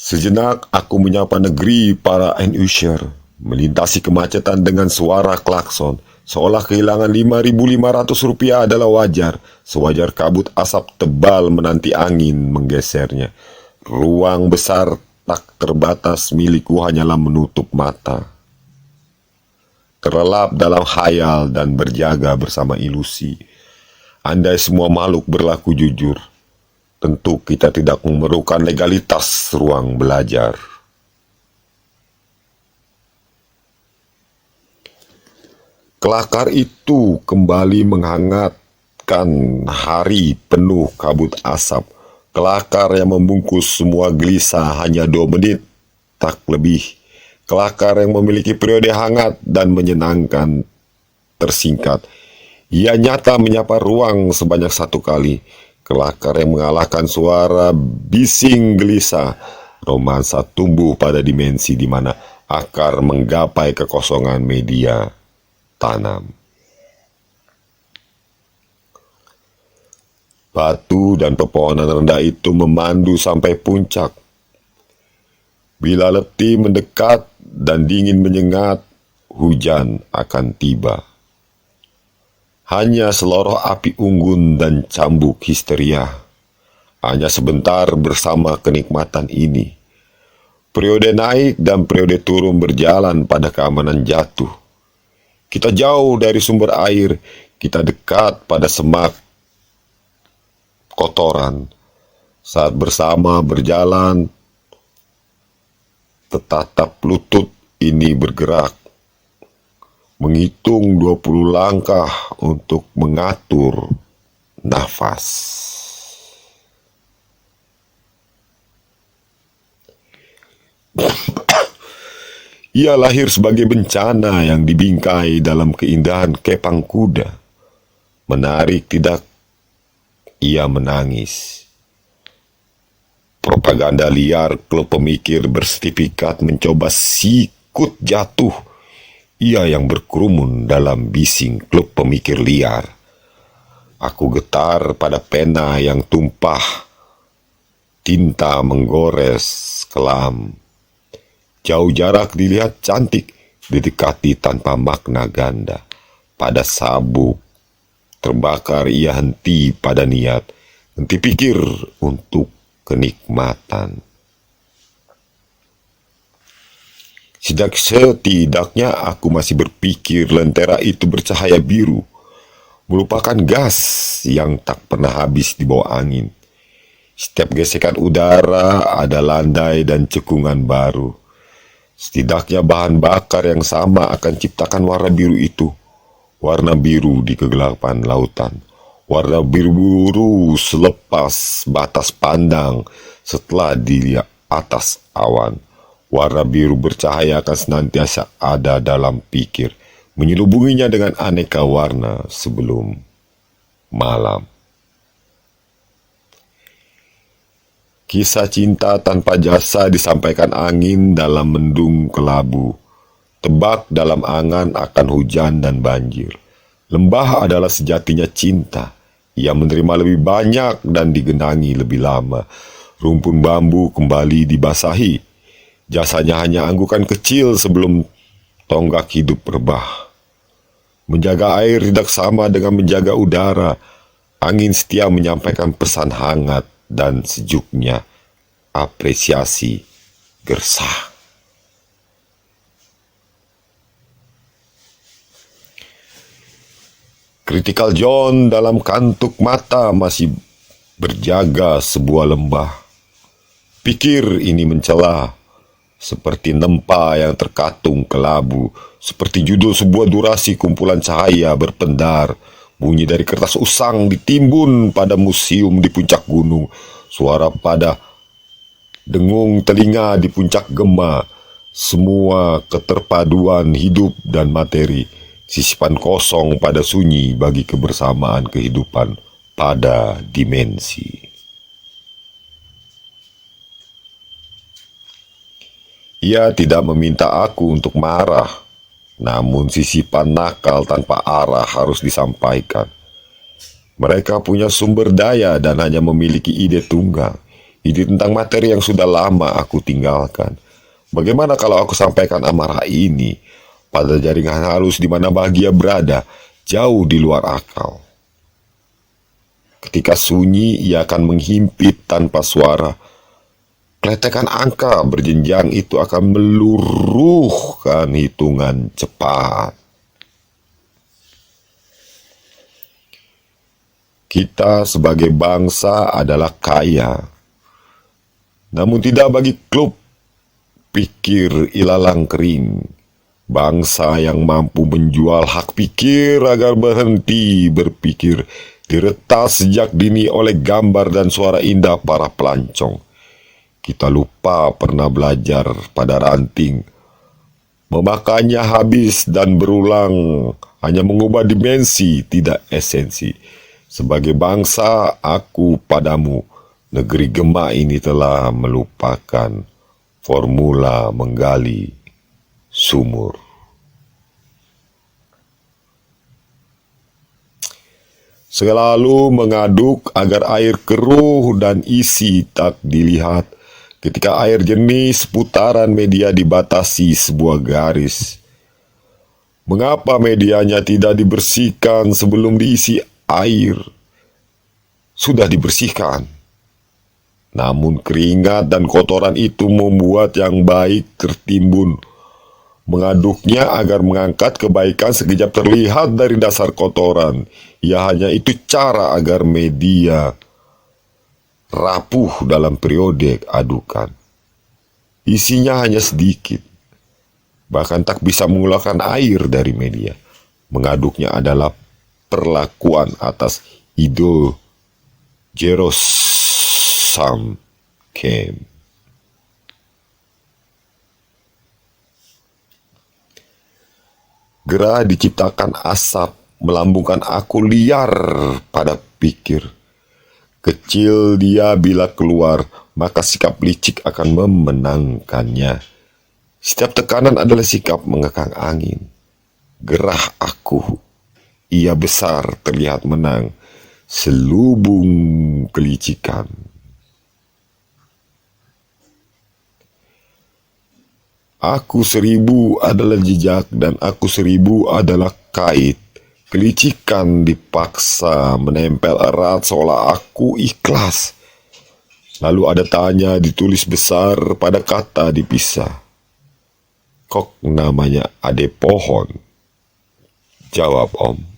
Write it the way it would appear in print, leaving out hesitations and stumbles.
Sejenak aku menyapa negeri para end-user, melintasi kemacetan dengan suara klakson, seolah kehilangan Rp5.500 adalah wajar, sewajar kabut asap tebal menanti angin menggesernya. Ruang besar tak terbatas milikku hanyalah menutup mata, terlelap dalam khayal dan berjaga bersama ilusi. Andai semua makhluk berlaku jujur, tentu kita tidak memerlukan legalitas ruang belajar. Kelakar itu kembali menghangatkan hari penuh kabut asap. Kelakar yang membungkus semua gelisah hanya 2 menit, tak lebih. Kelakar yang memiliki periode hangat dan menyenangkan tersingkat. Ia nyata menyapa ruang sebanyak 1 kali. Kelakar yang mengalahkan suara bising gelisah. Romansa tumbuh pada dimensi di mana akar menggapai kekosongan media tanam. Batu dan pepohonan rendah itu memandu sampai puncak. Bila letih mendekat dan dingin menyengat, hujan akan tiba. Hanya seloroh api unggun dan cambuk histeria. Hanya sebentar bersama kenikmatan ini. Periode naik dan periode turun berjalan pada keamanan jatuh. Kita jauh dari sumber air, kita dekat pada semak kotoran. Saat bersama berjalan, tetatap lutut ini bergerak, menghitung 20 langkah untuk mengatur nafas. Ia lahir sebagai bencana yang dibingkai dalam keindahan kepang kuda. Menarik tidak, ia menangis. Propaganda liar klub pemikir bersertifikat mencoba sikut jatuh. Ia yang berkerumun dalam bising klub pemikir liar. Aku getar pada pena yang tumpah. Tinta menggores kelam. Jauh jarak dilihat cantik, didekati tanpa makna ganda. Pada sabuk terbakar ia henti pada niat, henti pikir untuk kenikmatan. Setidaknya aku masih berpikir lentera itu bercahaya biru, merupakan gas yang tak pernah habis di bawah angin. Setiap gesekan udara ada landai dan cekungan baru. Setidaknya bahan bakar yang sama akan ciptakan warna biru itu. Warna biru di kegelapan lautan. Warna biru selepas batas pandang setelah di atas awan. Warna biru bercahaya akan senantiasa ada dalam pikir, menyelubunginya dengan aneka warna sebelum malam. Kisah cinta tanpa jasa disampaikan angin dalam mendung kelabu. Tebak dalam angan akan hujan dan banjir. Lembah adalah sejatinya cinta. Ia menerima lebih banyak dan digenangi lebih lama. Rumpun bambu kembali dibasahi. Jasanya hanya anggukan kecil sebelum tonggak hidup rebah. Menjaga air tidak sama dengan menjaga udara. Angin setia menyampaikan pesan hangat dan sejuknya apresiasi gersah. Critical John dalam kantuk mata masih berjaga sebuah lembah. Pikir ini mencela, seperti nempa yang terkatung kelabu, seperti judul sebuah durasi kumpulan cahaya berpendar. Bunyi dari kertas usang ditimbun pada museum di puncak gunung. Suara pada dengung telinga di puncak gema. Semua keterpaduan hidup dan materi. Sisipan kosong pada sunyi bagi kebersamaan kehidupan pada dimensi. Ia tidak meminta aku untuk marah. Namun sisipan nakal tanpa arah harus disampaikan. Mereka punya sumber daya dan hanya memiliki ide tunggal. Ini tentang materi yang sudah lama aku tinggalkan. Bagaimana kalau aku sampaikan amarah ini pada jaringan halus di mana bahagia berada, jauh di luar akal. Ketika sunyi, ia akan menghimpit tanpa suara. Kletekan angka berjenjang itu akan meluruhkan hitungan cepat. Kita sebagai bangsa adalah kaya, namun tidak bagi klub pikir ilalang kering. Bangsa yang mampu menjual hak pikir agar berhenti berpikir diretas sejak dini oleh gambar dan suara indah para pelancong. Kita lupa pernah belajar pada ranting. Memakannya habis dan berulang hanya mengubah dimensi, tidak esensi. Sebagai bangsa, aku padamu, negeri gema ini telah melupakan formula menggali sumur. Selalu mengaduk agar air keruh dan isi tak dilihat. Ketika air jernih, seputaran media dibatasi sebuah garis. Mengapa medianya tidak dibersihkan sebelum diisi air? Sudah dibersihkan. Namun keringat dan kotoran itu membuat yang baik tertimbun. Mengaduknya agar mengangkat kebaikan sekejap terlihat dari dasar kotoran. Ya hanya itu cara agar media rapuh dalam periode adukan. Isinya hanya sedikit. Bahkan tak bisa mengeluarkan air dari media. Mengaduknya adalah perlakuan atas idol Jerossam Kem. Gerah diciptakan asap, melambungkan aku liar pada pikir. Kecil dia bila keluar, maka sikap licik akan memenangkannya. Setiap tekanan adalah sikap mengekang angin. Gerah aku, ia besar terlihat menang, selubung kelicikan. Aku seribu adalah jejak dan aku seribu adalah kait. Kelicikan dipaksa menempel erat seolah aku ikhlas. Lalu ada tanya ditulis besar pada kata dipisah. Kok namanya ade pohon? Jawab Om.